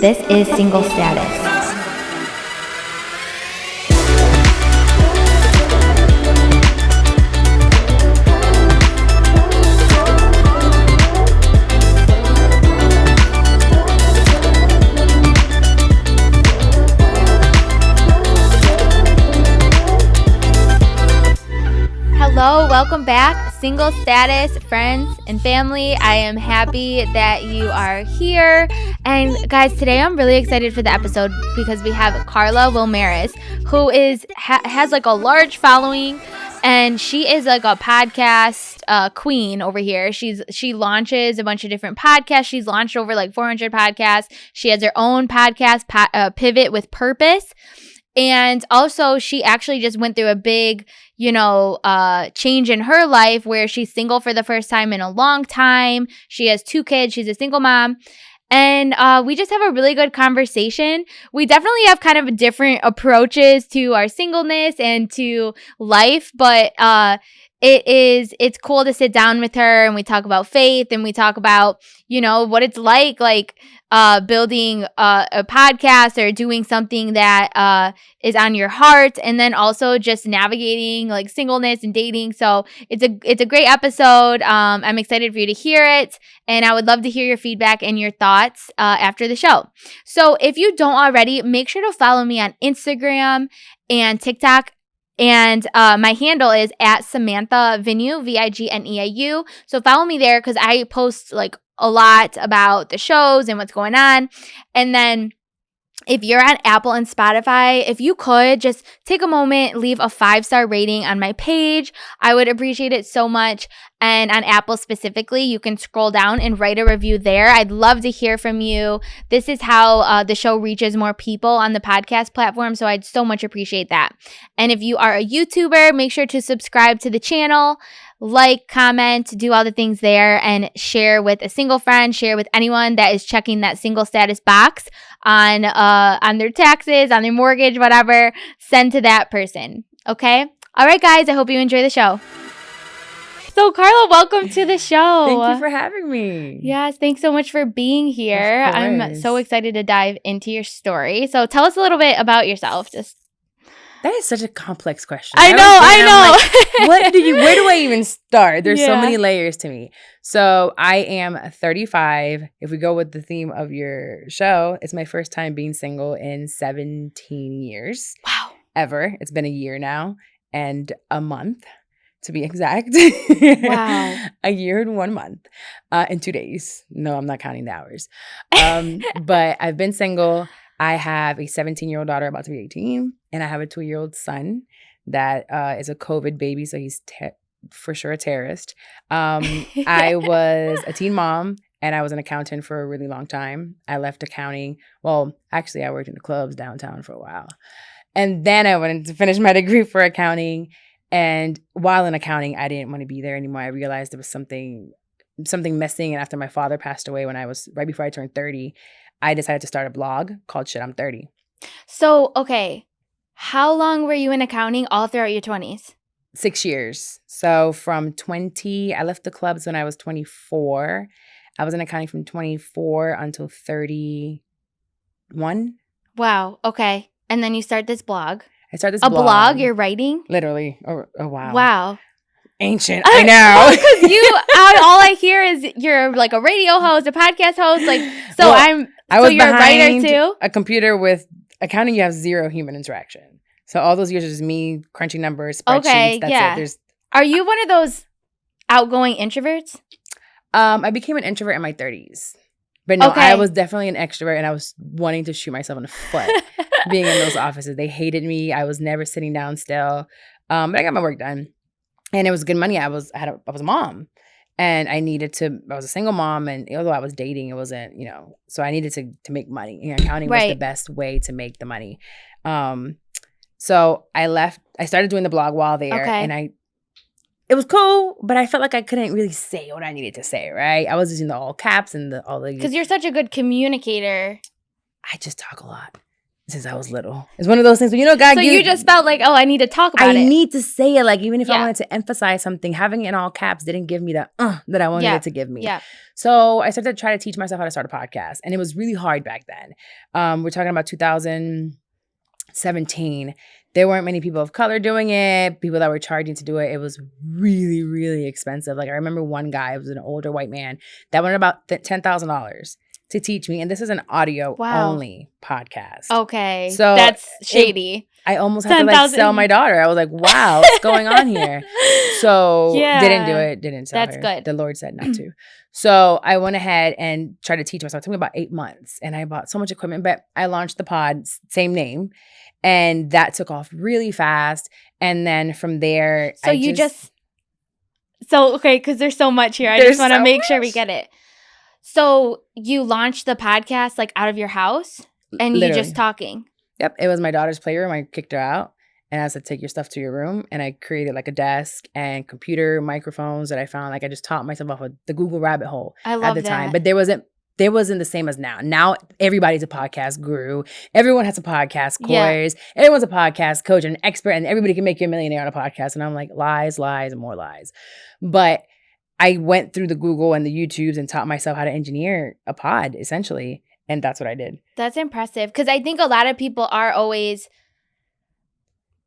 This is Single Status. Hello, welcome back, Single Status friends and family. I am happy that you are here. And guys, today I'm really excited for the episode because we have Carla Wilmaris, who has like a large following, and she is like a podcast queen over here. She launches a bunch of different podcasts. She's launched over like 400 podcasts. She has her own podcast, Pivot with Purpose. And also, she actually just went through a big, change in her life where she's single for the first time in a long time. She has 2 kids. She's a single mom. And we just have a really good conversation. We definitely have kind of different approaches to our singleness and to life, but it's cool to sit down with her and we talk about faith and we talk about, what it's like building a podcast or doing something that is on your heart, and then also just navigating like singleness and dating. So it's a great episode. I'm excited for you to hear it, and I would love to hear your feedback and your thoughts after the show. So if you don't already, make sure to follow me on Instagram and TikTok. And my handle is at Samantha Vigneault, Vigneau. So follow me there because I post like a lot about the shows and what's going on. And then if you're on Apple and Spotify, if you could just take a moment, leave a 5-star rating on my page. I would appreciate it so much. And on Apple specifically, you can scroll down and write a review there. I'd love to hear from you. This is how the show reaches more people on the podcast platform, so I'd so much appreciate that. And if you are a YouTuber, make sure to subscribe to the channel, like, comment, do all the things there, and share with a single friend, share with anyone that is checking that single status box on their taxes, on their mortgage, whatever. Send to that person, okay? All right, guys, I hope you enjoy the show. So, Carla, welcome to the show. Thank you for having me. Yes, thanks so much for being here. I'm so excited to dive into your story. So, tell us a little bit about yourself. That is such a complex question. I know. Like, where do I even start? There's so many layers to me. So I am 35. If we go with the theme of your show, it's my first time being single in 17 years. Wow. Ever. It's been a year now and a month, to be exact. Wow. A year and 1 month and 2 days. No, I'm not counting the hours. But I've been single. I have a 17-year-old daughter about to be 18, and I have a 2-year-old son that is a COVID baby, so he's for sure a terrorist. I was a teen mom, and I was an accountant for a really long time. I left accounting. Well, actually, I worked in the clubs downtown for a while. And then I went to finish my degree for accounting. And while in accounting, I didn't want to be there anymore. I realized there was something missing. And after my father passed away right before I turned 30, I decided to start a blog called Shit, I'm 30. So, okay. How long were you in accounting all throughout your 20s? 6 years. So from 20, I left the clubs when I was 24. I was in accounting from 24 until 31. Wow. Okay. And then you start this blog. I started this A blog you're writing? Literally. Oh, wow. Wow. Ancient. I know. Because all I hear is you're like a radio host, a podcast host. Like, so well, you're a writer too? A computer with accounting, you have 0 human interaction. So all those years are just me crunching numbers, spreadsheets. Okay, That's it. Are you one of those outgoing introverts? I became an introvert in my 30s. But no, okay. I was definitely an extrovert, and I was wanting to shoot myself in the foot being in those offices. They hated me. I was never sitting down still. But I got my work done. And it was good money. I was a mom, and I was a single mom, and although I was dating, it wasn't, so I needed to make money. Accounting was the best way to make the money. So I started doing the blog while there, and it was cool, but I felt like I couldn't really say what I needed to say, right? I was using the all caps and all the... Because you're such a good communicator. I just talk a lot. since I was little. It's one of those things where, God So you just felt like, oh, I need to talk about it. I need to say it. Like, even if I wanted to emphasize something, having it in all caps didn't give me that I wanted it to give me. Yeah. So I started to try to teach myself how to start a podcast. And it was really hard back then. We're talking about 2017. There weren't many people of color doing it, people that were charging to do it. It was really, really expensive. Like, I remember one guy, it was an older white man, that wanted about $10,000 to teach me. And this is an audio only podcast. Okay. So that's shady. I almost had to sell my daughter. I was like, wow, what's going on here? So didn't do it. Didn't sell her. That's good. The Lord said not to. So I went ahead and tried to teach myself. It took me about 8 months. And I bought so much equipment. But I launched the pod, same name. And that took off really fast. And then from there, okay, because there's so much here. I just want to make sure we get it. So you launched the podcast like out of your house and you just talking? Yep. It was my daughter's playroom. I kicked her out and I said, take your stuff to your room. And I created like a desk and computer microphones that I found. Like, I just taught myself off of the Google rabbit hole at the time. But there wasn't the same as now. Now everybody's a podcast guru. Everyone has a podcast course. Everyone's a podcast coach and an expert, and everybody can make you a millionaire on a podcast. And I'm like, lies, lies, and more lies. But I went through the Google and the YouTubes and taught myself how to engineer a pod, essentially. And that's what I did. That's impressive. Because I think a lot of people are always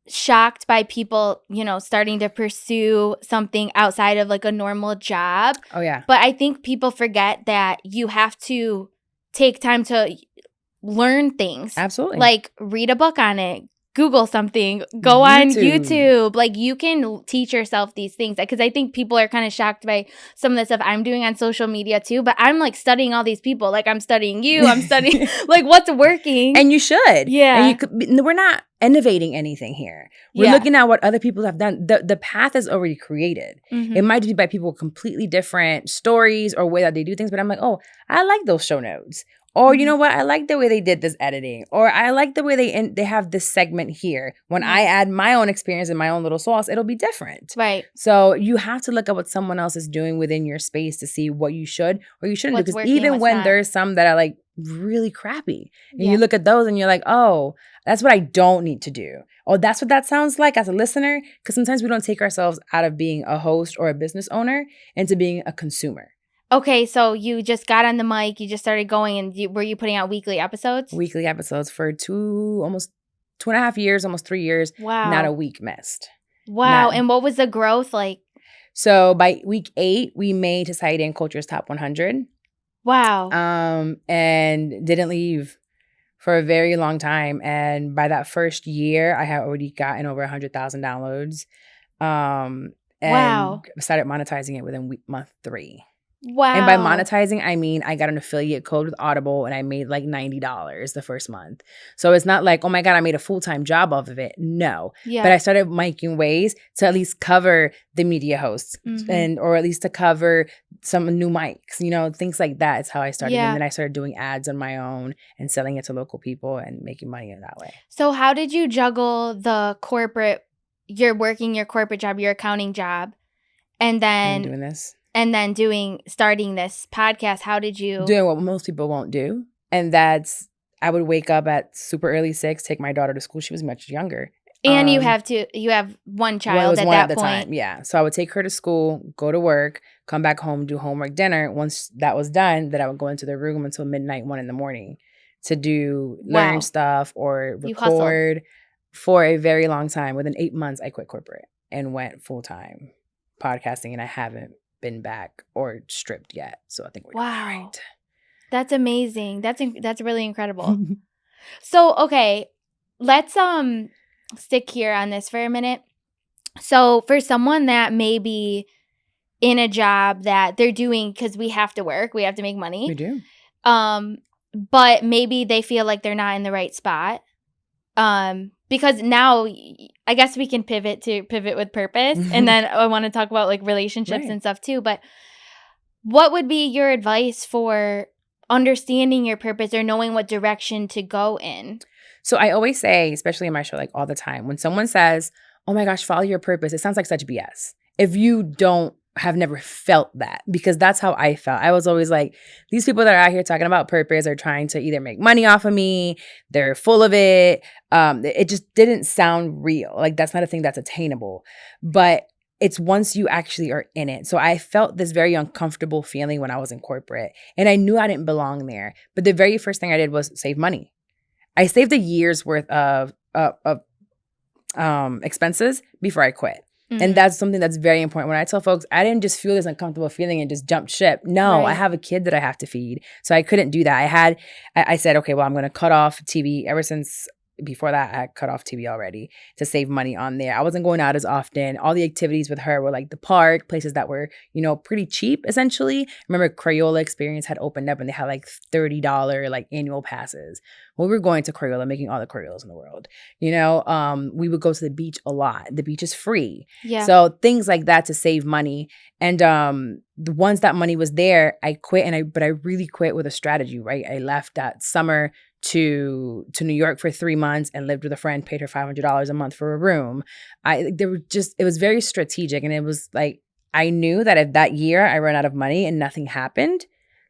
shocked by people, starting to pursue something outside of like a normal job. Oh, yeah. But I think people forget that you have to take time to learn things. Absolutely. Like, read a book on it. Google something, go on YouTube. Like, you can teach yourself these things. Because I think people are kind of shocked by some of the stuff I'm doing on social media too. But I'm like studying all these people. Like, I'm studying you. I'm studying like what's working. And you should. Yeah. And we're not innovating anything here. We're looking at what other people have done. The path is already created. Mm-hmm. It might be by people with completely different stories or way that they do things. But I'm like, oh, I like those show notes. Or, you know what? I like the way they did this editing. Or I like the way they have this segment here. When I add my own experience and my own little sauce, it'll be different. Right. So you have to look at what someone else is doing within your space to see what you should or you shouldn't do. Because even when there's some that are like really crappy. And you look at those and you're like, oh, that's what I don't need to do. Oh, that's what that sounds like as a listener. Because sometimes we don't take ourselves out of being a host or a business owner into being a consumer. Okay, so you just got on the mic, you just started going, and were you putting out weekly episodes? Weekly episodes for almost 2.5 years, almost 3 years. Wow. Not a week missed. Wow. And what was the growth like? So by week 8, we made Society and Culture's Top 100. Wow. And didn't leave for a very long time. And by that first year, I had already gotten over 100,000 downloads. And started monetizing it within month 3. Wow. And by monetizing, I mean I got an affiliate code with Audible and I made like $90 the first month. So it's not like, oh my God, I made a full-time job off of it. No. Yeah. But I started making ways to at least cover the media hosts or at least to cover some new mics, things like that. It's how I started. Yeah. And then I started doing ads on my own and selling it to local people and making money in that way. So how did you juggle the you're working your corporate job, your accounting job, and then doing this? And then starting this podcast, how did you? Doing what most people won't do. And that's, I would wake up at super early 6, take my daughter to school. She was much younger. And you have one child at that point. Time. Yeah. So I would take her to school, go to work, come back home, do homework, dinner. Once that was done, then I would go into the room until midnight, 1 a.m. to learn stuff or record for a very long time. Within 8 months, I quit corporate and went full-time podcasting, and I haven't been back or stripped yet. So I think we're doing all right. That's amazing. That's really incredible. So, okay, let's stick here on this for a minute. So for someone that may be in a job that they're doing because we have to work, we have to make money. We do. But maybe they feel like they're not in the right spot. Because now I guess we can pivot with purpose. And then I want to talk about like relationships and stuff too. But what would be your advice for understanding your purpose or knowing what direction to go in? So I always say, especially in my show, like all the time, when someone says, oh my gosh, follow your purpose, it sounds like such BS. If you don't have never felt that, because that's how I felt. I was always like, these people that are out here talking about purpose are trying to either make money off of me. They're full of it. It just didn't sound real. Like, that's not a thing that's attainable. But it's once you actually are in it. So I felt this very uncomfortable feeling when I was in corporate, and I knew I didn't belong there. But the very first thing I did was save money. I saved a year's worth of expenses before I quit. Mm-hmm. And that's something that's very important. When I tell folks, I didn't just feel this uncomfortable feeling and just jump ship. No, right. I have a kid that I have to feed. So I couldn't do that. I said, okay, well, I'm going to cut off TV. Ever since before that, I cut off TV already to save money on there. I wasn't going out as often. All the activities with her were like the park, places that were, pretty cheap, essentially. I remember Crayola Experience had opened up and they had like $30 like annual passes. Well, we were going to Crayola, making all the Crayolas in the world. We would go to the beach a lot. The beach is free. Yeah. So things like that to save money. And once that money was there, I quit. But I really quit with a strategy, right? I left that summer to New York for 3 months and lived with a friend, paid her $500 a month for a room. It was very strategic. And it was like, I knew that if that year I ran out of money and nothing happened,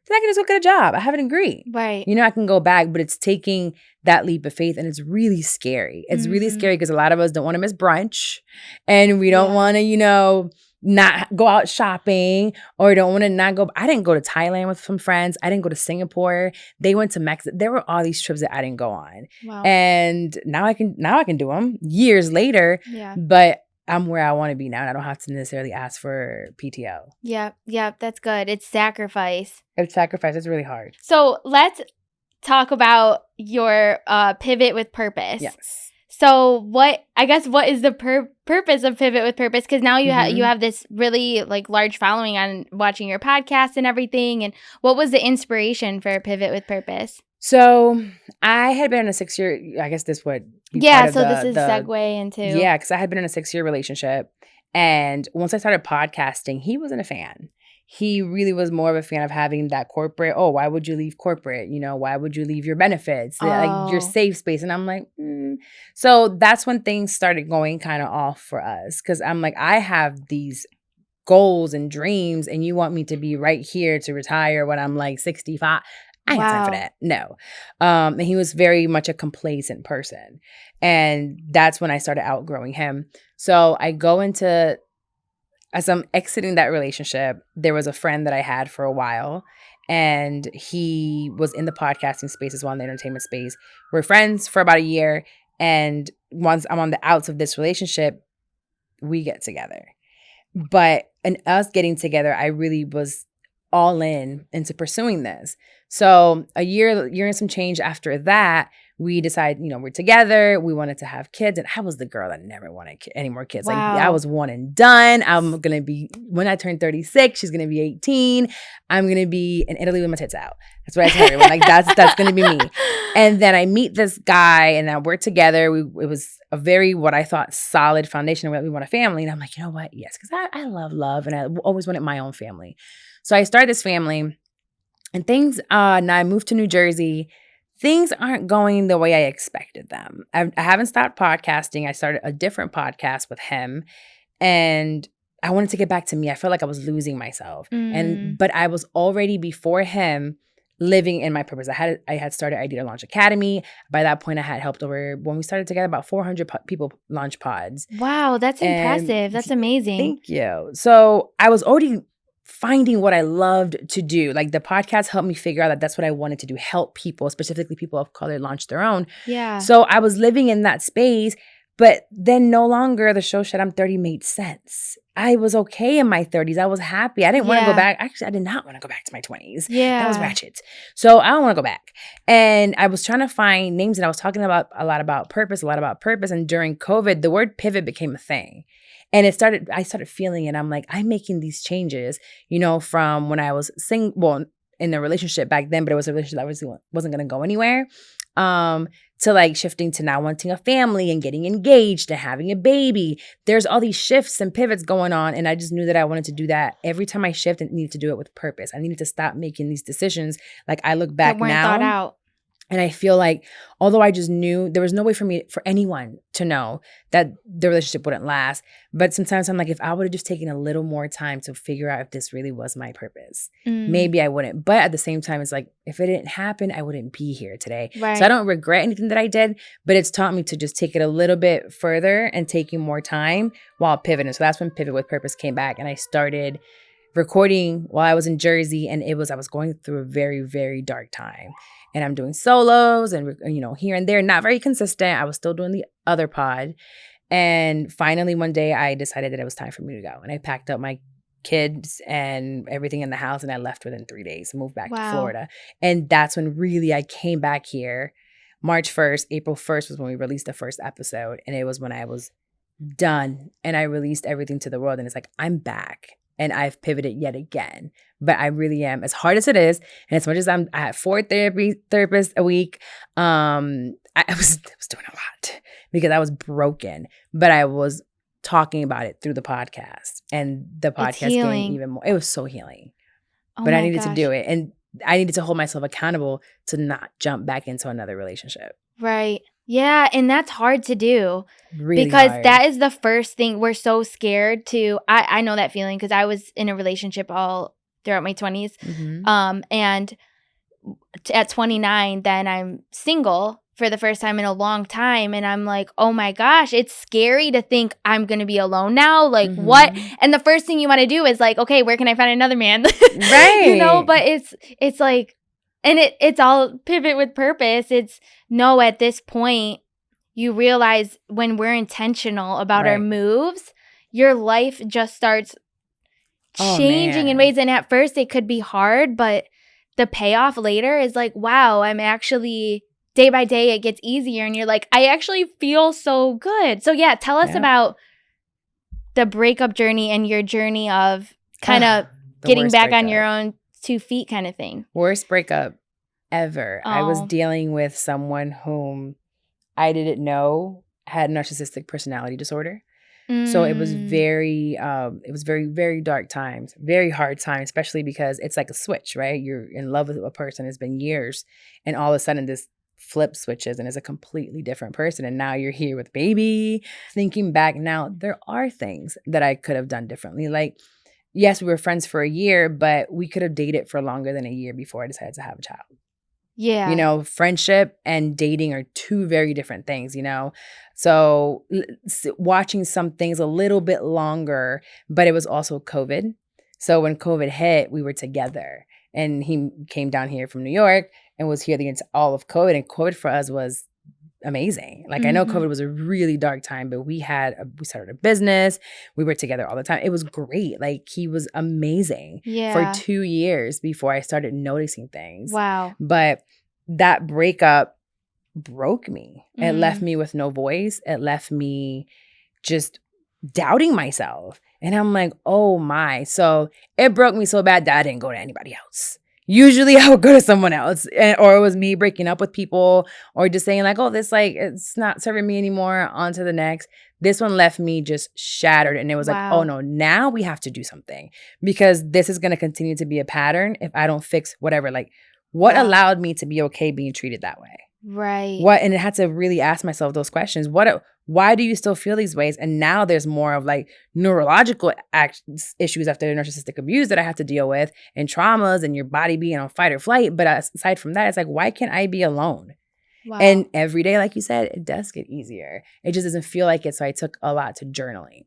then I can just go get a job. I have a degree. Right. I can go back, but it's taking that leap of faith, and it's really scary. It's really scary because a lot of us don't want to miss brunch, and we don't want to, not go out shopping, or don't want to not go. I didn't go to Thailand with some friends. I didn't go to Singapore. They went to Mexico. There were all these trips that I didn't go on. Wow. And now I can do them years later. Yeah. But I'm where I want to be now, and I don't have to necessarily ask for PTO. Yep, that's good. It's sacrifice. It's really hard. So let's talk about your pivot with purpose. Yes. So what is the purpose of Pivot with Purpose? Because now you have this really like large following on watching your podcast and everything. And what was the inspiration for Pivot with Purpose? So I had been in a 6-year, I guess this would be this is segue into. Yeah, because I had been in a 6-year relationship. And once I started podcasting, he wasn't a fan. He really was more of a fan of having that corporate, why would you leave corporate? Why would you leave your benefits? Like your safe space. And I'm like, So that's when things started going kind of off for us. Because I'm like, I have these goals and dreams, and you want me to be right here to retire when I'm like 65. I ain't time for that. No. And he was very much a complacent person. And that's when I started outgrowing him. So I go into, as I'm exiting that relationship, there was a friend that I had for a while, and he was in the podcasting space as well, in the entertainment space. We're friends for about a year. And once I'm on the outs of this relationship, we get together. But in us getting together, I really was all into pursuing this. So a year and some change after that, we decided, we're together. We wanted to have kids. And I was the girl that never wanted any more kids. Wow. Like, I was one and done. I'm going to be, when I turn 36, she's going to be 18. I'm going to be in Italy with my tits out. That's what I tell everyone. Like, that's going to be me. And then I meet this guy, and now we're together. It was a very, what I thought, solid foundation of we want a family. And I'm like, you know what? Yes, because I love, and I always wanted my own family. So I started this family, and things, now I moved to New Jersey. Things aren't going the way I expected them. I haven't stopped podcasting. I started a different podcast with him, and I wanted to get back to me. I felt like I was losing myself. But I was already, before him, living in my purpose. I had started Idea to Launch Academy. By that point, I had helped when we started together, about 400 people launch pods. Wow, that's impressive. That's amazing. Thank you. So I was already finding what I loved to do. Like, the podcast helped me figure out that that's what I wanted to do, help people, specifically people of color, launch their own. Yeah. So I was living in that space, but then no longer the show Shit I'm 30 made sense. I was okay in my 30s. I was happy. I didn't want to go back. Actually, I did not want to go back to my 20s. Yeah. That was ratchet. So I don't want to go back. And I was trying to find names, and I was talking a lot about purpose. And during COVID, the word pivot became a thing. And I started feeling it. I'm like, I'm making these changes, from when I was in a relationship back then, but it was a relationship that wasn't going to go anywhere, to like shifting to now wanting a family and getting engaged and having a baby. There's all these shifts and pivots going on. And I just knew that I wanted to do that. Every time I shift, I needed to do it with purpose. I needed to stop making these decisions. Like, I look back that weren't now. Thought out. And I feel like, although I just knew there was no way for anyone to know that the relationship wouldn't last. But sometimes I'm like, if I would have just taken a little more time to figure out if this really was my purpose, maybe I wouldn't. But at the same time, it's like, if it didn't happen, I wouldn't be here today. Right. So I don't regret anything that I did, but it's taught me to just take it a little bit further and taking more time while pivoting. So that's when Pivot with Purpose came back, and I started recording while I was in Jersey, and I was going through a very, very dark time. And I'm doing solos and, here and there, not very consistent. I was still doing the other pod. And finally, one day I decided that it was time for me to go. And I packed up my kids and everything in the house, and I left within 3 days, moved back to Florida. And that's when really I came back here. March 1st, April 1st was when we released the first episode. And it was when I was done and I released everything to the world. And it's like, I'm back. And I've pivoted yet again. But I really am, as hard as it is, and as much as I have 4 therapists a week, I was doing a lot because I was broken. But I was talking about it through the podcast. And the podcast gave even more. It was so healing. But I needed to do it. And I needed to hold myself accountable to not jump back into another relationship. Right. Yeah, and that's hard to do Really because hard. that is the first thing. We're so scared to. I know that feeling because I was in a relationship all throughout my 20s, and at 29, then I'm single for the first time in a long time, and I'm like, oh my gosh, it's scary to think I'm gonna be alone now. Like what? And the first thing you want to do is like, okay, where can I find another man? Right. But it's like. And it's all Pivot with Purpose. It's no, at this point, you realize when we're intentional about our moves, your life just starts changing in ways. And at first it could be hard, but the payoff later is like, wow, I'm actually, day by day, it gets easier. And you're like, I actually feel so good. So yeah, tell us about the breakup journey and your journey of kind of getting back on your own 2 feet kind of thing. Worst breakup ever. I was dealing with someone whom I didn't know had narcissistic personality disorder. So it was very, very dark times, very hard time, especially because it's like a switch, right? You're in love with a person, it's been years, and all of a sudden this flip switches and is a completely different person. And now you're here with baby. Thinking back now, there are things that I could have done differently. Like, yes, we were friends for a year, but we could have dated for longer than a year before I decided to have a child. Yeah. Friendship and dating are 2 very different things, So watching some things a little bit longer, but it was also COVID. So when COVID hit, we were together. And he came down here from New York and was here all of COVID. And COVID for us was amazing. Like I know COVID was a really dark time, but we started a business. We were together all the time. It was great. Like he was amazing for 2 years before I started noticing things. Wow. But that breakup broke me. It left me with no voice. It left me just doubting myself. And I'm like, oh my. So it broke me so bad that I didn't go to anybody else. Usually I would go to someone else, or it was me breaking up with people or just saying like, oh, this it's not serving me anymore, on to the next. This one left me just shattered. And it was like, oh no, now we have to do something because this is going to continue to be a pattern if I don't fix whatever. Like what allowed me to be okay being treated that way? Right. And I had to really ask myself those questions. Why do you still feel these ways? And now there's more of like neurological issues after narcissistic abuse that I have to deal with, and traumas and your body being on fight or flight. But aside from that, it's like, why can't I be alone? Wow. And every day, like you said, it does get easier. It just doesn't feel like it. So I took a lot to journaling.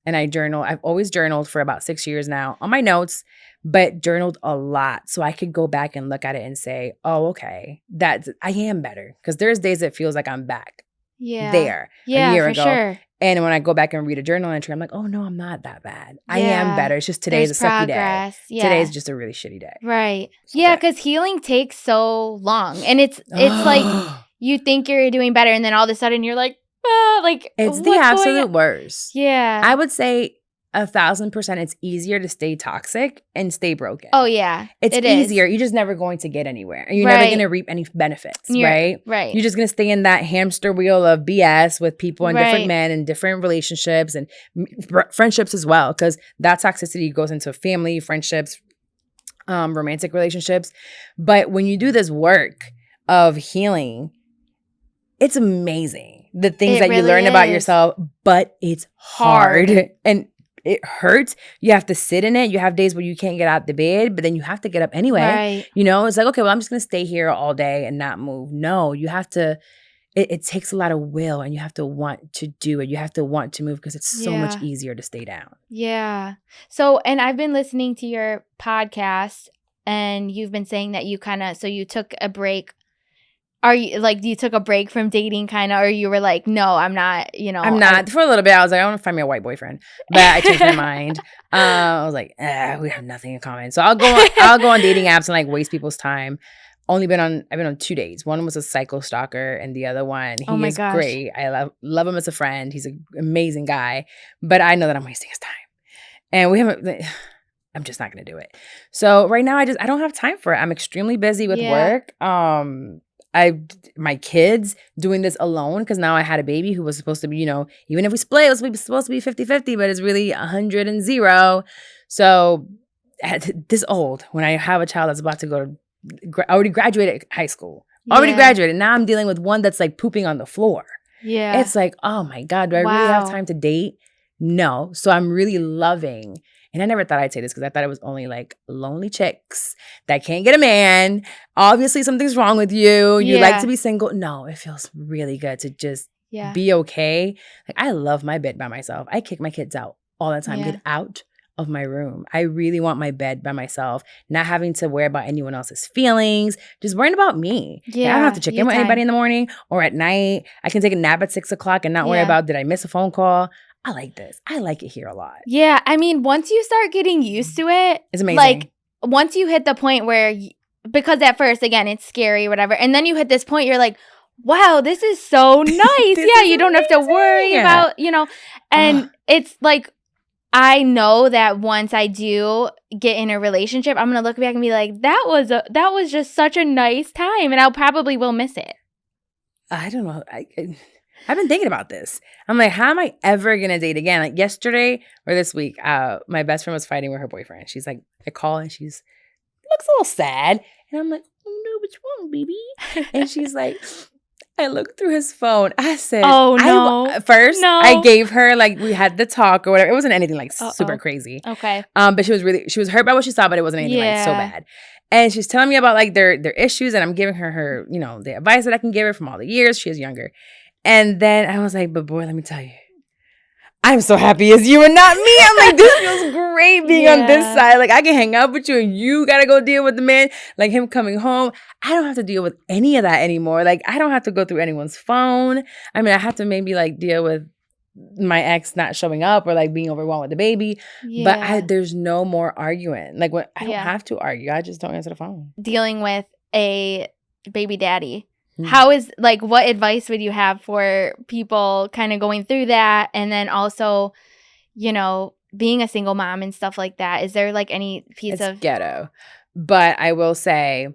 And I've always journaled for about 6 years now on my notes, but journaled a lot. So I could go back and look at it and say, oh, okay, I am better. Because there's days it feels like I'm back there a year ago. Sure. And when I go back and read a journal entry, I'm like, oh no, I'm not that bad. I am better. It's just today's a sucky day. Yeah. Today's just a really shitty day. Right. So because healing takes so long. And it's like you think you're doing better and then all of a sudden you're like, it's the absolute worst. Yeah. I would say 1,000% it's easier to stay toxic and stay broken. Oh yeah. It's easier. You're just never going to get anywhere. And you're never going to reap any benefits, right? Right. You're just going to stay in that hamster wheel of BS with people and different men and different relationships and friendships as well. Because that toxicity goes into family, friendships, romantic relationships. But when you do this work of healing, it's amazing. The things that really you learn about is. yourself, but it's hard. And it hurts. You have to sit in it. You have days where you can't get out the bed, but then you have to get up anyway. Right. You know, it's like, okay, well, I'm just going to stay here all day and not move. No, you have to. It takes a lot of will, and you have to want to do it. You have to want to move because it's so much Yeah. easier to stay down. Yeah. So, and I've been listening to your podcast, and you've been saying that you you took a break. Are you like, you took a break from dating kind of, or you were like, no, I'm not, I'm not. For a little bit, I was like, I want to find me a white boyfriend. But I changed my mind. I was like, we have nothing in common. So I'll go on dating apps and like waste people's time. I've been on 2 dates. One was a psycho stalker, and the other one, he is great. I love him as a friend. He's an amazing guy, but I know that I'm wasting his time, and I'm just not gonna do it. So right now, I don't have time for it. I'm extremely busy with work. My kids doing this alone because now I had a baby who was supposed to be, even if we split, it was supposed to be 50-50, but it's really 100 and 0. So at this old, when I have a child that's about to go to I already graduated high school. Already graduated. Now I'm dealing with one that's like pooping on the floor. Yeah. It's like, oh my God, do I really have time to date? No. So I'm really loving. And I never thought I'd say this because I thought it was only like lonely chicks that can't get a man. Obviously, something's wrong with you. You like to be single. No, it feels really good to just be okay. Like, I love my bed by myself. I kick my kids out all the time. Get out of my room. I really want my bed by myself, not having to worry about anyone else's feelings, just worrying about me. Yeah, I don't have to check in with anybody in the morning or at night. I can take a nap at 6 o'clock and not worry about, did I miss a phone call? I like this. I like it here a lot. Yeah. I mean, once you start getting used to it, it's amazing. Like, once you hit the point where, because at first, again, it's scary, whatever. And then you hit this point, you're like, wow, this is so nice. You don't have to worry about, and it's like, I know that once I do get in a relationship, I'm going to look back and be like, that was just such a nice time, and I'll probably will miss it. I don't know. I've been thinking about this. I'm like, how am I ever going to date again? Like yesterday or this week, my best friend was fighting with her boyfriend. She's like, I call and looks a little sad. And I'm like, oh no, what's wrong, baby? And she's like, I looked through his phone. I said, oh no. First, I gave her, like, we had the talk or whatever. It wasn't anything like super crazy. Okay. But she was hurt by what she saw, but it wasn't anything like so bad. And she's telling me about like their issues, and I'm giving her, the advice that I can give her from all the years. She is younger. And then I was like, but boy, let me tell you, I'm so happy as you and not me. I'm like, this feels great being on this side. Like, I can hang out with you and you got to go deal with the man, like him coming home. I don't have to deal with any of that anymore. Like, I don't have to go through anyone's phone. I mean, I have to maybe like deal with my ex not showing up or like being overwhelmed with the baby. But there's no more arguing. Like, I don't have to argue. I just don't answer the phone. Dealing with a baby daddy. How is, like, what advice would you have for people kind of going through that? And then also, being a single mom and stuff like that. Is there like any piece of ghetto? But I will say,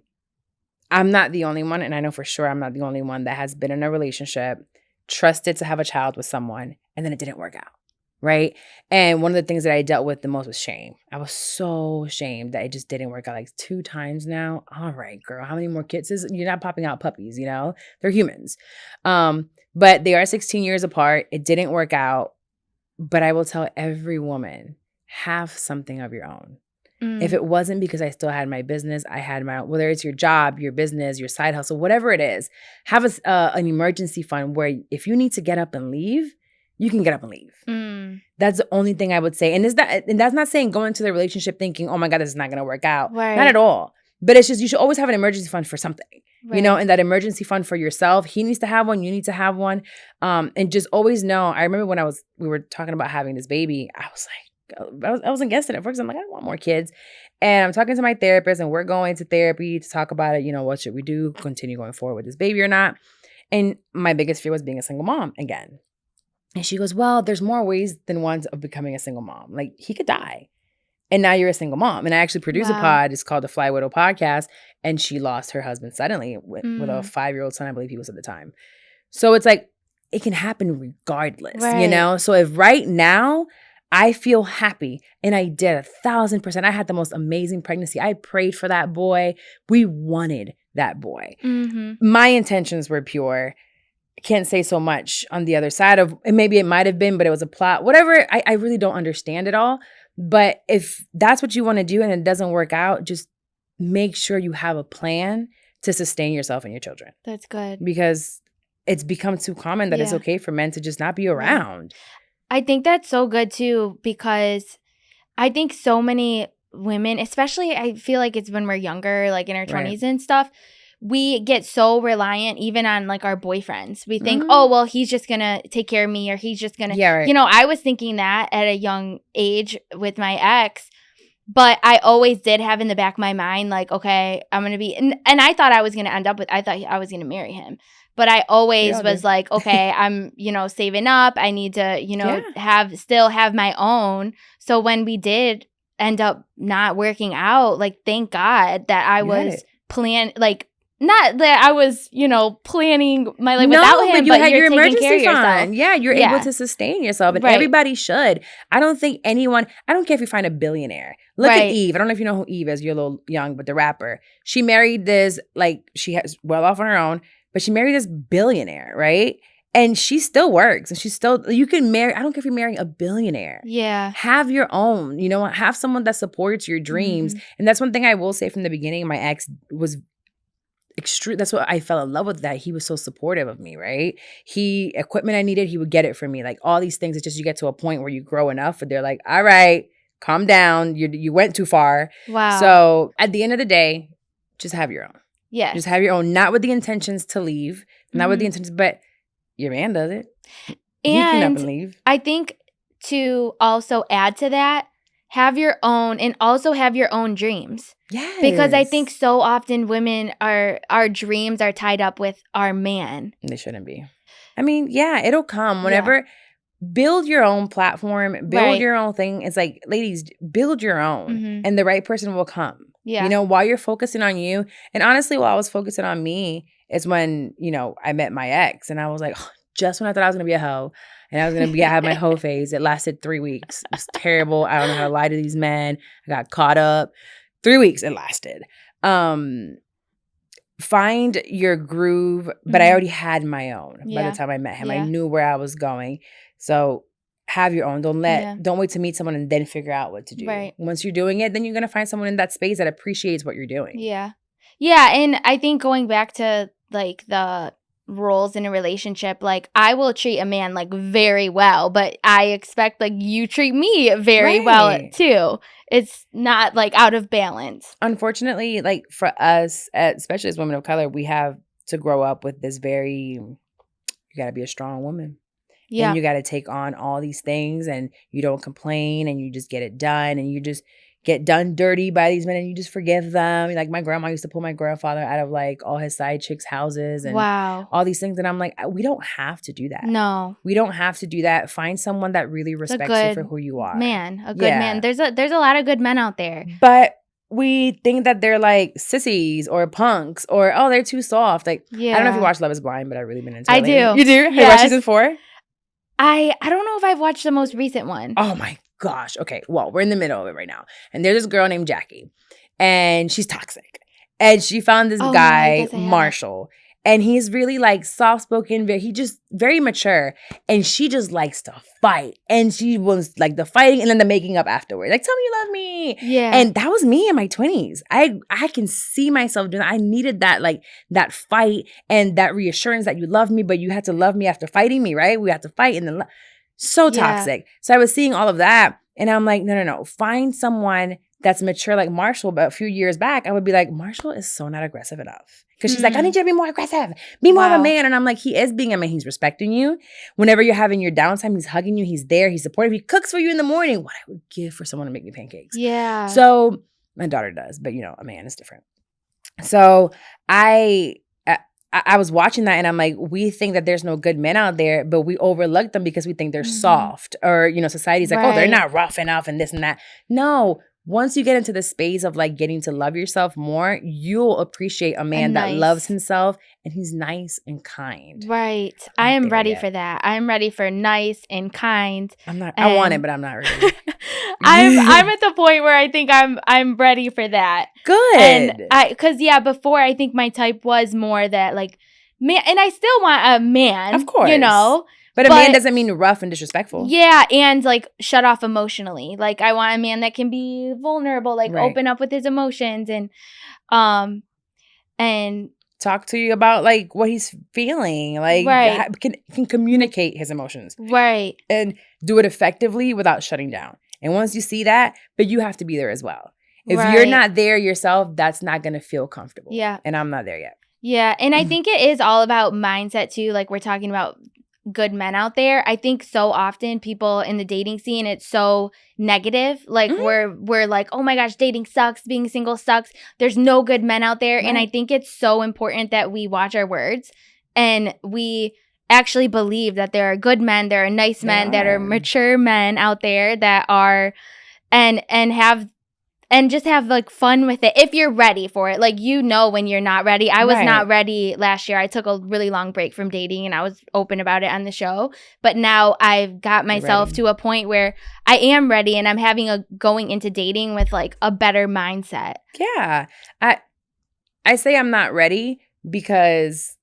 I'm not the only one. And I know for sure I'm not the only one that has been in a relationship, trusted to have a child with someone, and then it didn't work out. Right. And one of the things that I dealt with the most was shame. I was so ashamed that it just didn't work out like 2 times now. All right, girl, how many more kids? You're not popping out puppies, they're humans. But they are 16 years apart. It didn't work out. But I will tell every woman, have something of your own. If it wasn't because I still had my business, I had whether it's your job, your business, your side hustle, whatever it is, have an emergency fund where if you need to get up and leave, you can get up and leave. That's the only thing I would say. And that's not saying go into the relationship thinking, oh my God, this is not going to work out. Right. Not at all. But it's just, you should always have an emergency fund for something, and that emergency fund for yourself. He needs to have one. You need to have one. And just always know, I remember when we were talking about having this baby, I was like, I wasn't guessing at first. I'm like, I don't want more kids. And I'm talking to my therapist and we're going to therapy to talk about it. What should we do? Continue going forward with this baby or not? And my biggest fear was being a single mom again. And she goes, well, there's more ways than one of becoming a single mom. Like, he could die. And now you're a single mom. And I actually produce a pod. It's called the Fly Widow Podcast. And she lost her husband suddenly with a 5-year-old son, I believe he was at the time. So it's like, it can happen regardless, So if right now I feel happy, and I did 1,000%. I had the most amazing pregnancy. I prayed for that boy. We wanted that boy. Mm-hmm. My intentions were pure. Can't say so much on the other side of, and maybe it might have been, but it was a plot, whatever. I really don't understand it all. But if that's what you want to do and it doesn't work out, just make sure you have a plan to sustain yourself and your children. That's good. Because it's become too common that it's okay for men to just not be around. I think that's so good too, because I think so many women, especially I feel like it's when we're younger, like in our 20s and stuff, we get so reliant even on like our boyfriends. We think, oh, well, he's just going to take care of me, or he's just going to, you know, I was thinking that at a young age with my ex, but I always did have in the back of my mind, like, okay, I'm going to be, and I thought I was going to end up with, I thought I was going to marry him. But I always was like, okay, I'm, you know, saving up. I need to, you know, still have my own. So when we did end up not working out, like, thank God that I was not that I was, you know, planning my life without him, but you're your emergency fund. Yeah, you're able to sustain yourself. And everybody should. I don't think anyone, I don't care if you find a billionaire. Look at Eve. I don't know if you know who Eve is. You're a little young, but the rapper. She married this, like, she has well off on her own, but she married this billionaire, right? And she still works. And she's still, you can marry, I don't care if you're marrying a billionaire. Yeah. Have your own, you know, have someone that supports your dreams. And that's one thing I will say from the beginning. My ex was extreme. That's what I fell in love with, that he was so supportive of me, right? Equipment I needed, he would get it for me. Like all these things, it's just you get to a point where you grow enough and they're like, all right, calm down. You went too far. Wow. So at the end of the day, just have your own. Yeah. Just have your own, not with the intentions to leave, not with the intentions, but your man does it. And he can up and leave. I think to also add to that, have your own, and also have your own dreams. Yes. Because I think so often women our dreams are tied up with our man. They shouldn't be. I mean, yeah, it'll come whenever. Build your own platform, build your own thing. It's like, ladies, build your own and the right person will come. Yeah. You know, while you're focusing on you. And honestly, while I was focusing on me, is when, you know, I met my ex and I was like, just when I thought I was going to be a hoe and I was going to have my hoe phase, it lasted 3 weeks. It was terrible. I don't know how to lie to these men. I got caught up. 3 weeks it lasted. Find your groove, but I already had my own by the time I met him. I knew where I was going. So have your own. Don't wait to meet someone and then figure out what to do. Right. Once you're doing it, then you're going to find someone in that space that appreciates what you're doing. Yeah. Yeah. And I think going back to like the roles in a relationship, like I will treat a man like very well, but I expect like you treat me very well too. It's not like out of balance. Unfortunately, like for us, especially as women of color, we have to grow up with this you got to be a strong woman. Yeah. And you got to take on all these things and you don't complain and you just get it done and you just get done dirty by these men and you just forgive them. Like my grandma used to pull my grandfather out of like all his side chicks' houses and all these things. And I'm like, we don't have to do that. No. We don't have to do that. Find someone that really respects you for who you are. A good man. There's a lot of good men out there. But we think that they're like sissies or punks or, oh, they're too soft. Like, I don't know if you watch Love is Blind, but I've really been into it. I do. You do? Have you watched season 4? I don't know if I've watched the most recent one. Oh my gosh. Okay. Well, we're in the middle of it right now. And there's this girl named Jackie. And she's toxic. And she found this guy, Marshall. And he's really like soft-spoken. He just very mature. And she just likes to fight. And she was like the fighting and then the making up afterwards. Like, tell me you love me. Yeah. And that was me in my 20s. I can see myself doing that. I needed that, like that fight and that reassurance that you love me, but you had to love me after fighting me, right? We had to fight and then so toxic. So I was seeing all of that. And I'm like, no. Find someone that's mature like Marshall. But a few years back, I would be like, Marshall is so not aggressive enough. Because she's like, I need you to be more aggressive. Be more of a man. And I'm like, he is being a man. He's respecting you. Whenever you're having your downtime, he's hugging you. He's there. He's supportive. He cooks for you in the morning. What I would give for someone to make me pancakes. Yeah. So my daughter does. But, you know, a man is different. So I was watching that and I'm like, we think that there's no good men out there, but we overlook them because we think they're soft. Or, you know, society's like, oh, they're not rough enough and this and that. No. once you get into the space of like getting to love yourself more, you'll appreciate a man that loves himself and he's nice and kind. Right. I am ready for that. I'm ready for nice and kind. I'm not. I want it, but I'm not ready. I'm at the point where I think I'm ready for that. Good. And because before I think my type was more that like man, and I still want a man, of course, you know. But a man doesn't mean rough and disrespectful. Yeah, and like shut off emotionally. Like I want a man that can be vulnerable, like open up with his emotions and talk to you about like what he's feeling, like can communicate his emotions. Right. And do it effectively without shutting down. And once you see that, but you have to be there as well. If you're not there yourself, that's not going to feel comfortable. Yeah. And I'm not there yet. Yeah, and I think it is all about mindset too. Like we're talking about good men out there. I think so often people in the dating scene, it's so negative. Like we're like, oh my gosh, dating sucks, being single sucks. There's no good men out there. Right. And I think it's so important that we watch our words and we actually believe that there are good men, there are nice men, that are mature men out there that are and just have like fun with it if you're ready for it. Like, you know, when you're not ready. I was not ready last year. I took a really long break from dating and I was open about it on the show. But now I've got myself to a point where I am ready and I'm going into dating with like a better mindset. Yeah. I say I'm not ready because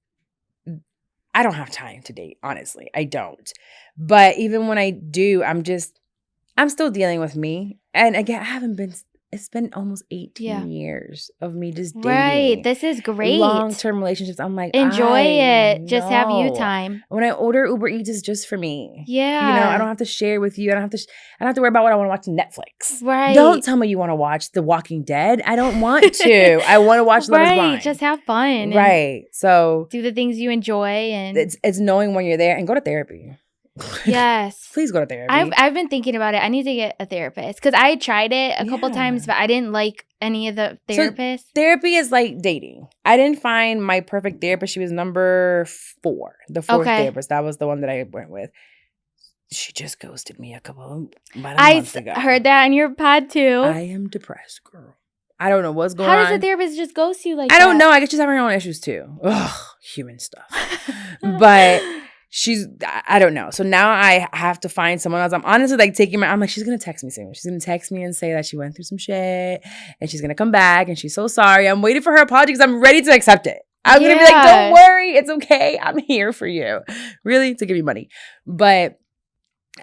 I don't have time to date, honestly. I don't. But even when I do, I'm still dealing with me. And again, it's been almost 18 years of me just dating. Right. This is great. Long-term relationships. I'm like, enjoy it. Just have you time. When I order Uber Eats, it's just for me. Yeah. You know, I don't have to share with you. I don't have to worry about what I want to watch Netflix. Right. Don't tell me you want to watch The Walking Dead. I don't want to. I want to watch Love is Blind. Just have fun. Right. So do the things you enjoy. And it's knowing when you're there and go to therapy. Yes. Please go to therapy. I've been thinking about it. I need to get a therapist because I tried it a couple times, but I didn't like any of the therapists. So therapy is like dating. I didn't find my perfect therapist. She was number 4, the 4th therapist. That was the one that I went with. She just ghosted me about a month ago. I heard that on your pod too. I am depressed, girl. I don't know what's going on. How does a therapist just ghost you like that? I don't know. I guess she's having her own issues too. Ugh, human stuff. But I don't know. So now I have to find someone else. I'm honestly like I'm like, she's going to text me soon. She's going to text me and say that she went through some shit and she's going to come back and she's so sorry. I'm waiting for her apology because I'm ready to accept it. I'm going to be like, don't worry. It's okay. I'm here for you. Really? To give you money. But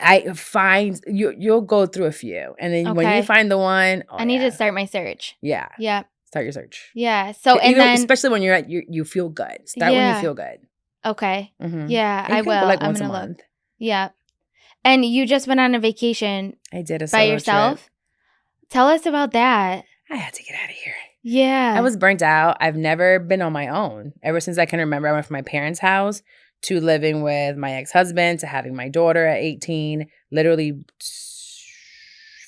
I find you'll go through a few. And then when you find the one. I need to start my search. Yeah. Yeah. Start your search. Yeah. So, and then. Especially when you're you feel good. Start when you feel good. Okay. Mm-hmm. Yeah, I will. Like once a month. Look. Yeah. And you just went on a vacation. I did a by yourself. Trip. Tell us about that. I had to get out of here. Yeah. I was burnt out. I've never been on my own. Ever since I can remember, I went from my parents' house to living with my ex-husband to having my daughter at 18. Literally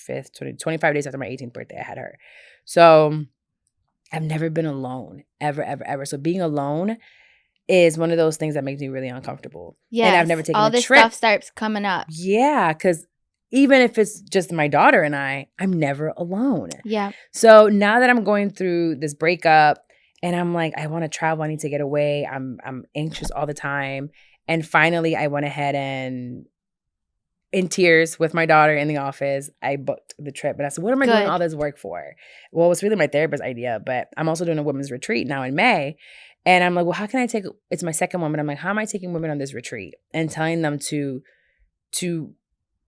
25 days after my 18th birthday, I had her. So I've never been alone, ever, ever, ever. So being alone is one of those things that makes me really uncomfortable. Yeah, and I've never taken all this stuff starts coming up. Yeah, because even if it's just my daughter and I'm never alone. Yeah. So now that I'm going through this breakup and I'm like, I want to travel, I need to get away. I'm anxious all the time. And finally, I went ahead and in tears with my daughter in the office, I booked the trip. And I said, what am I doing all this work for? Well, it was really my therapist's idea, but I'm also doing a women's retreat now in May. And I'm like, well, how can I it's my second one, but I'm like, how am I taking women on this retreat and telling them to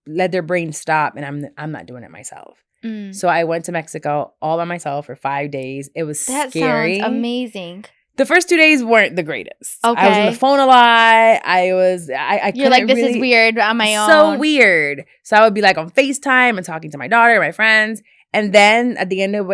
let their brain stop? And I'm not doing it myself. So I went to Mexico all by myself for 5 days. It was scary. That sounds amazing. The first 2 days weren't the greatest. Okay. I was on the phone a lot. I You're like, this is weird on my own. So weird. So I would be like on FaceTime and talking to my daughter, my friends. And then at the end of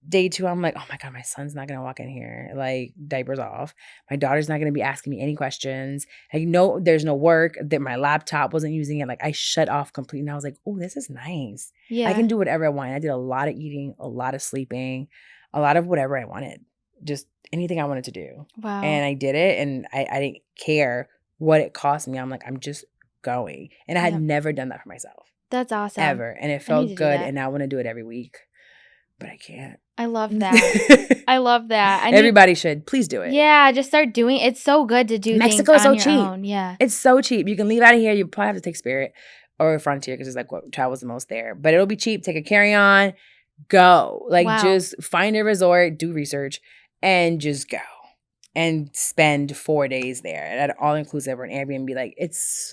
day 2, I'm like, oh my God, my son's not going to walk in here, like diapers off. My daughter's not going to be asking me any questions. There's no work. That my laptop wasn't using it. Like I shut off completely. And I was like, oh, this is nice. Yeah. I can do whatever I want. I did a lot of eating, a lot of sleeping, a lot of whatever I wanted. Just anything I wanted to do. Wow. And I did it. And I didn't care what it cost me. I'm like, I'm just going. And I had never done that for myself. That's awesome. Ever. And it felt good. And I want to do it every week. but I can't. I love that. I love that. Everybody should. Please do it. Yeah, just start doing it. It's so good to do Mexico things is on so your cheap. own. Yeah. It's so cheap. You can leave out of here. You probably have to take Spirit or Frontier because it's like what travels the most there. But it'll be cheap. Take a carry-on. Go. Like just find a resort, do research, and just go. And spend 4 days there at an all-inclusive or an Airbnb. Like, it's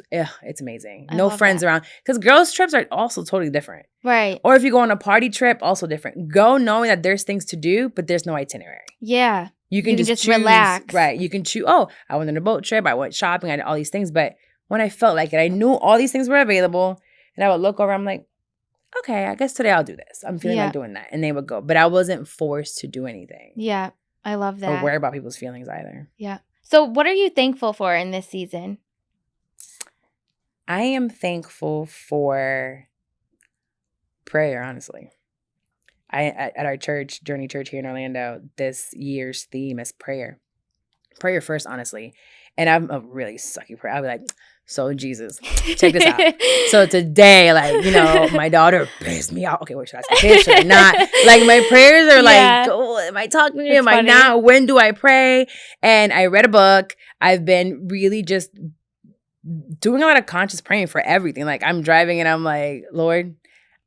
amazing. No friends around. Because girls' trips are also totally different. Right. Or if you go on a party trip, also different. Go knowing that there's things to do, but there's no itinerary. Yeah. You can just choose, relax. Right. You can choose, I went on a boat trip. I went shopping. I did all these things. But when I felt like it, I knew all these things were available. And I would look over. I'm like, okay, I guess today I'll do this. I'm feeling like doing that. And they would go. But I wasn't forced to do anything. Yeah. I love that. Or worry about people's feelings either. Yeah. So what are you thankful for in this season? I am thankful for prayer, honestly. At our church, Journey Church here in Orlando, this year's theme is prayer. Prayer first, honestly. And I'm a really sucky prayer. I'll be like, so Jesus, check this out. So today, like, my daughter pissed me off. Okay, wait, should I say this? Should I not? Like, my prayers are like, oh, am I talking to you? Am I not? When do I pray? And I read a book. I've been really just doing a lot of conscious praying for everything. Like, I'm driving and I'm like, Lord,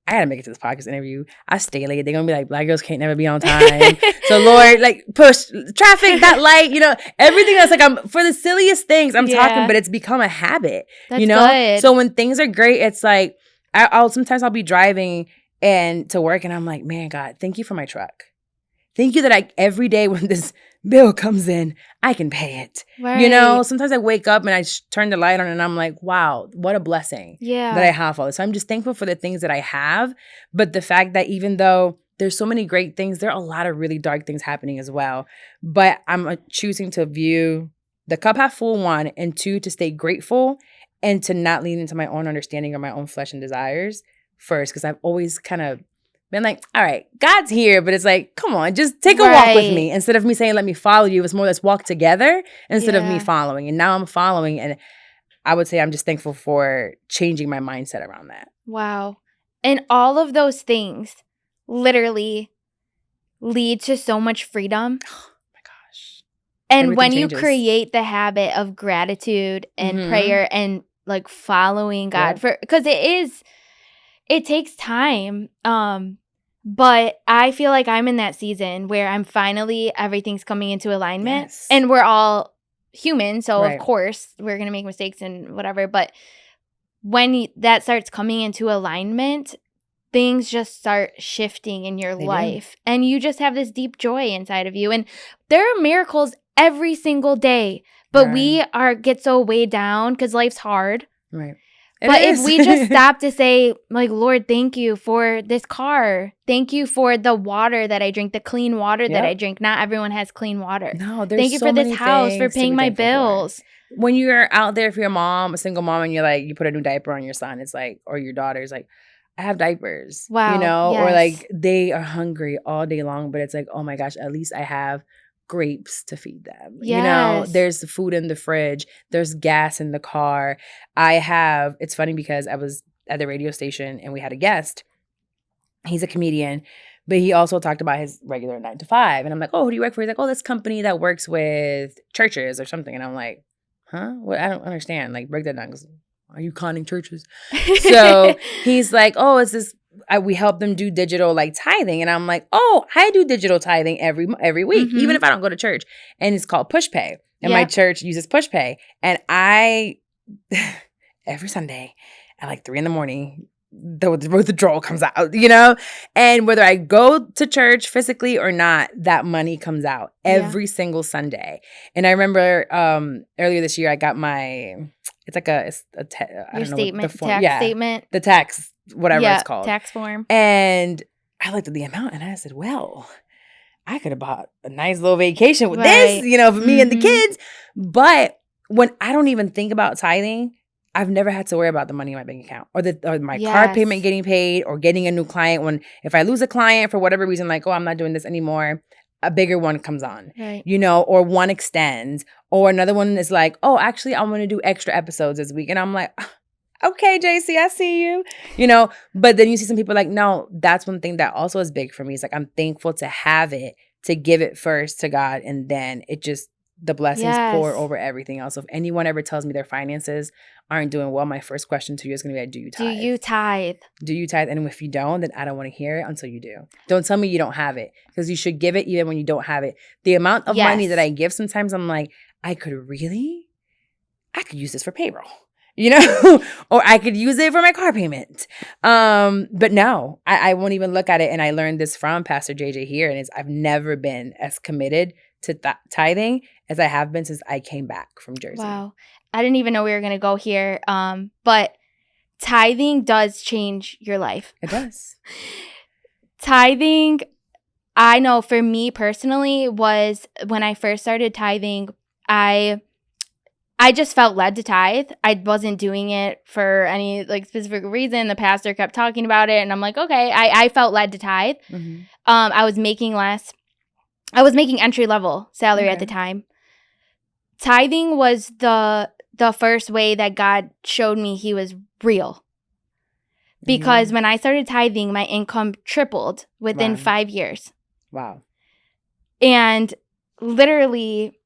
I gotta make it to this podcast interview. I stay late. They're gonna be like, black girls can't never be on time. So Lord, like push traffic, that light, everything that's like I'm for the silliest things I'm talking, but it's become a habit. That's good. So when things are great, it's like I'll sometimes be driving and to work and I'm like, man, God, thank you for my truck. Thank you that every day when this bill comes in, I can pay it. Right. Sometimes I wake up and I turn the light on and I'm like, wow, what a blessing that I have all this. So I'm just thankful for the things that I have. But the fact that even though there's so many great things, there are a lot of really dark things happening as well. But I'm choosing to view the cup half full, 1, and 2, to stay grateful and to not lean into my own understanding or my own flesh and desires first. Because I've always kind of been like, all right, God's here, but it's like, come on, just take a walk with me. Instead of me saying, let me follow you, it's more, let's walk together instead of me following. And now I'm following. And I would say I'm just thankful for changing my mindset around that. Wow. And all of those things literally lead to so much freedom. Oh my gosh. And everything when changes. You create the habit of gratitude and prayer and like following God because it takes time. But I feel like I'm in that season where I'm finally, everything's coming into alignment. Yes. And we're all human. So, of course, we're going to make mistakes and whatever. But when that starts coming into alignment, things just start shifting in your life. And you just have this deep joy inside of you. And there are miracles every single day. But we get so weighed down because life's hard. Right. But if we just stop to say, like, Lord, thank you for this car. Thank you for the water that I drink, the clean water that I drink. Not everyone has clean water. No, there's thank you for this house, for paying my bills. When you're out there, if you're a mom, a single mom, and you're like, you put a new diaper on your son, it's like, or your daughter's like, I have diapers. Wow. Or like they are hungry all day long, but it's like, oh my gosh, at least I have grapes to feed them. Yes. There's food in the fridge. There's gas in the car. It's funny because I was at the radio station and we had a guest. He's a comedian, but he also talked about his regular 9 to 5. And I'm like, oh, who do you work for? He's like, oh, this company that works with churches or something. And I'm like, huh? What? I don't understand. Like, break that down. Are you conning churches? So he's like, oh, it's this. We help them do digital like tithing. And I'm like, oh, I do digital tithing every week, even if I don't go to church. And it's called Push Pay. And my church uses Push Pay. And I, every Sunday at like 3 a.m, the withdrawal comes out, and whether I go to church physically or not, that money comes out every single Sunday. And I remember earlier this year, I got it's like I don't know, statement, the form, tax statement, the tax, whatever it's called, tax form. And I looked at the amount and I said, well, I could have bought a nice little vacation with this, for me and the kids. But when I don't even think about tithing, I've never had to worry about the money in my bank account or my car payment getting paid or getting a new client. If I lose a client for whatever reason, like, oh, I'm not doing this anymore, a bigger one comes on, or one extends, or another one is like, oh, actually, I'm going to do extra episodes this week. And I'm like, Okay, JC, I see you. You know, but then you see some people like, no, that's one thing that also is big for me. It's like, I'm thankful to have it, to give it first to God. And then it just, the blessings pour Yes. over everything else. So if anyone ever tells me their finances aren't doing well, my first question to you is going to be like, do you Do tithe? you tithe? Do you tithe? And if you don't, then I don't want to hear it until you do. Don't tell me you don't have it, because you should give it even when you don't have it. The amount of money that I give, sometimes I'm like, I could use this for payroll, you know, or I could use it for my car payment. But no, I won't even look at it. And I learned this from Pastor JJ here. And I've never been as committed to tithing as I have been since I came back from Jersey. Wow. I didn't even know we were going to go here. But tithing does change your life. It does. Tithing, I know for me personally, was when I first started tithing, I just felt led to tithe. I wasn't doing it for any like specific reason. The pastor kept talking about it, and I'm like, okay. I felt led to tithe. Mm-hmm. I was making less. I was making entry level salary at the time. Tithing was the first way that God showed me He was real. Because when I started tithing, my income tripled within 5 years. Wow. And literally,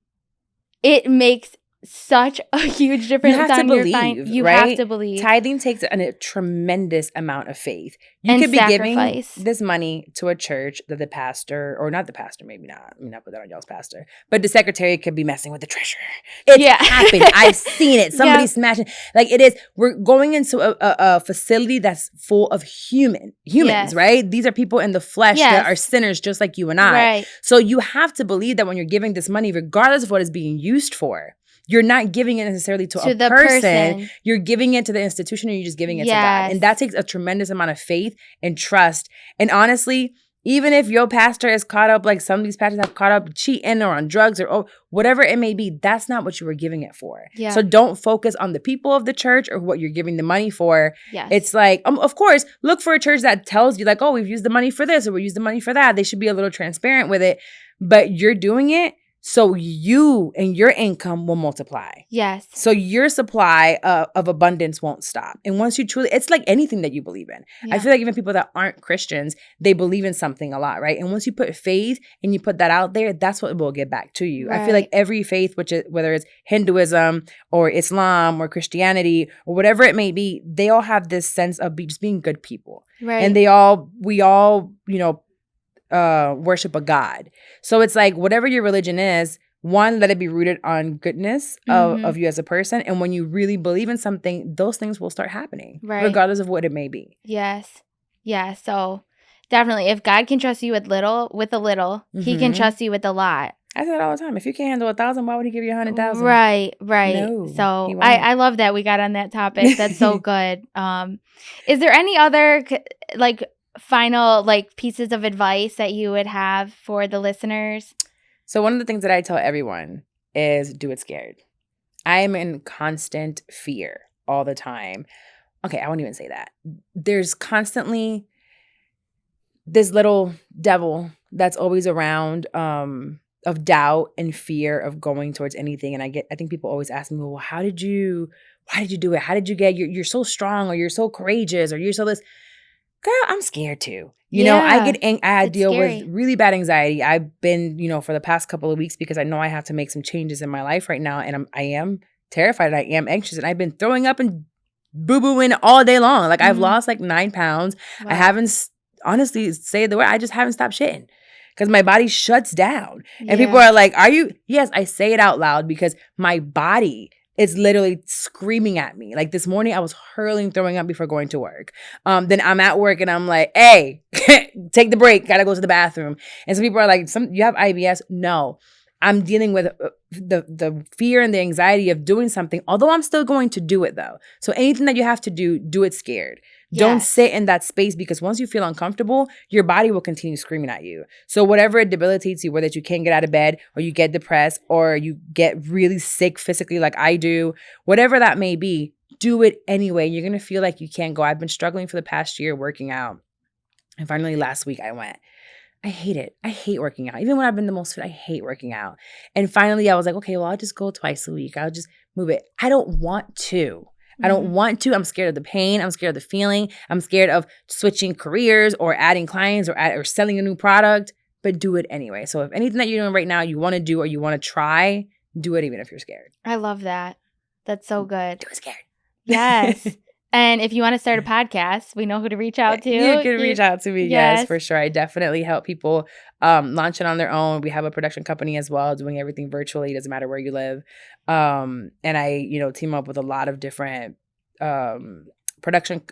it makes such a huge difference. You have to believe, you right? have to believe. Tithing takes a tremendous amount of faith. You And could be sacrifice. giving this money to a church that the pastor, or not the pastor, maybe not. Let me not put that on y'all's pastor. But the secretary could be messing with the treasurer. It's happened. I've seen it. Somebody smashing. Like it is. We're going into a facility that's full of humans, right? These are people in the flesh that are sinners just like you and I. Right. So you have to believe that when you're giving this money, regardless of what it's being used for, you're not giving it necessarily to a person. You're giving it to the institution, or you're just giving it to God. And that takes a tremendous amount of faith and trust. And honestly, even if your pastor is caught up, like some of these pastors have caught up cheating or on drugs or whatever it may be, that's not what you were giving it for. Yeah. So don't focus on the people of the church or what you're giving the money for. Yes. It's like, of course, look for a church that tells you like, oh, we've used the money for this or we used the money for that. They should be a little transparent with it. But you're doing it so you and your income will multiply. Yes. So your supply of abundance won't stop. And once you truly, it's like anything that you believe in. Yeah. I feel like even people that aren't Christians, they believe in something a lot, right? And once you put faith and you put that out there, that's what will get back to you. Right. I feel like every faith, which is whether it's Hinduism or Islam or Christianity or whatever it may be, they all have this sense of just being good people. Right. And we all, worship a God. So it's like whatever your religion is, one, let it be rooted on goodness of you as a person. And when you really believe in something, those things will start happening, regardless of what it may be. Yes. Yeah. So definitely, if God can trust you with a little, He can trust you with a lot. I say that all the time. If you can't handle 1,000, why would He give you 100,000? Right. No, so I love that we got on that topic. That's so good. Is there any other final pieces of advice that you would have for the listeners? So one of the things that I tell everyone is do it scared. I am in constant fear all the time. Okay, I won't even say that. There's constantly this little devil that's always around of doubt and fear of going towards anything. And I think people always ask me, well, why did you do it? How did you get, you're so strong, or you're so courageous, or you're so this. Girl, I'm scared too. You know, I deal with really bad anxiety. I've been, for the past couple of weeks, because I know I have to make some changes in my life right now. And I am terrified. I am anxious. And I've been throwing up and boo-booing all day long. Like I've lost 9 pounds. Wow. I haven't, honestly, say the word, I just haven't stopped shitting. Because my body shuts down. And people are like, are you? Yes, I say it out loud because my body is literally screaming at me. Like this morning, I was throwing up before going to work. Then I'm at work and I'm like, hey, take the break. Gotta go to the bathroom. And some people are like, you have IBS? No. I'm dealing with the fear and the anxiety of doing something, although I'm still going to do it though. So anything that you have to do it scared. Yes. Don't sit in that space, because once you feel uncomfortable, your body will continue screaming at you. So whatever debilitates you, whether you can't get out of bed, or you get depressed, or you get really sick physically like I do, whatever that may be, do it anyway. You're going to feel like you can't go. I've been struggling for the past year working out. And finally last week I went. I hate it. I hate working out. Even when I've been the most fit, I hate working out. And finally I was like, okay, well, I'll just go twice a week. I'll just move it. I don't want to. I don't want to. I'm scared of the pain. I'm scared of the feeling. I'm scared of switching careers or adding clients or selling a new product, but do it anyway. So if anything that you're doing right now you want to do or you want to try, do it even if you're scared. I love that. That's so good. Do it scared. Yes. And if you want to start a podcast, we know who to reach out to. You can reach out to me. Yes, for sure. I definitely help people launch it on their own. We have a production company as well, doing everything virtually. It doesn't matter where you live. And I, team up with a lot of different production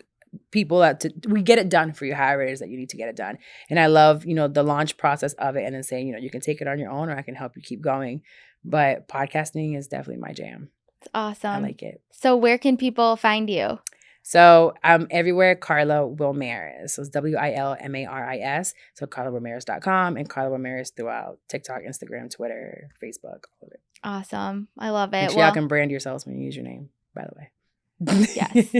people we get it done for you, however it is that you need to get it done. And I love, the launch process of it and then saying, you can take it on your own or I can help you keep going. But podcasting is definitely my jam. It's awesome. I like it. So where can people find you? So I'm everywhere, Carla Wilmaris. So it's Wilmaris. So carlawilmaris.com and Carla Wilmaris throughout TikTok, Instagram, Twitter, Facebook, all of it. Awesome. I love it. Make sure y'all can brand yourselves when you use your name, by the way. Yes.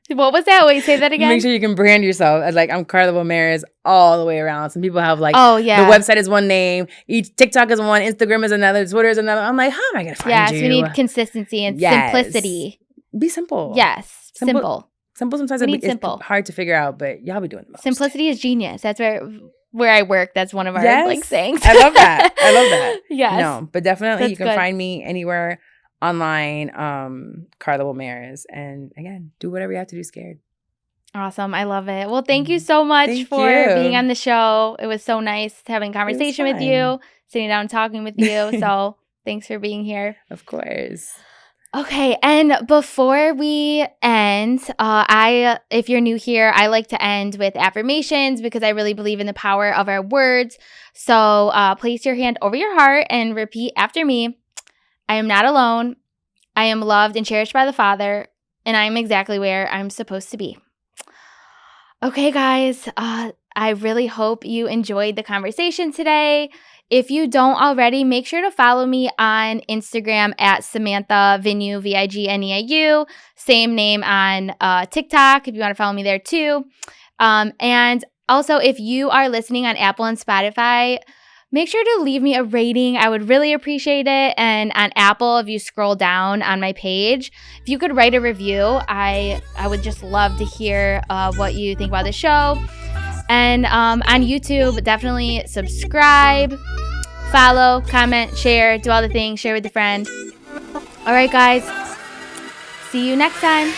What was that? Wait, say that again. Make sure you can brand yourself as I'm Carla Wilmaris all the way around. Some people have the website is one name, each TikTok is one, Instagram is another, Twitter is another. I'm like, how am I gonna find you? Yes, we need consistency and simplicity. Be simple. Yes, simple. Simple sometimes it's hard to figure out, but y'all be doing the most. Simplicity is genius. That's where I work. That's one of our sayings. I love that. Yes. No, but definitely That's you can find me anywhere online, Carla Wilmaris. And again, do whatever you have to do scared. Awesome. I love it. Well, thank you so much for being on the show. It was so nice having a conversation with you, sitting down and talking with you. So thanks for being here. Of course. Okay, and before we end, if you're new here, I like to end with affirmations because I really believe in the power of our words. So place your hand over your heart and repeat after me. I am not alone. I am loved and cherished by the Father, and I am exactly where I'm supposed to be. Okay, guys, I really hope you enjoyed the conversation today. If you don't already, make sure to follow me on Instagram at Samantha Vigneault, Vigneau. Same name on TikTok if you want to follow me there too. And also, if you are listening on Apple and Spotify, make sure to leave me a rating. I would really appreciate it. And on Apple, if you scroll down on my page, if you could write a review, I would just love to hear what you think about the show. And on YouTube, definitely subscribe, follow, comment, share, do all the things, share with a friend. All right, guys. See you next time.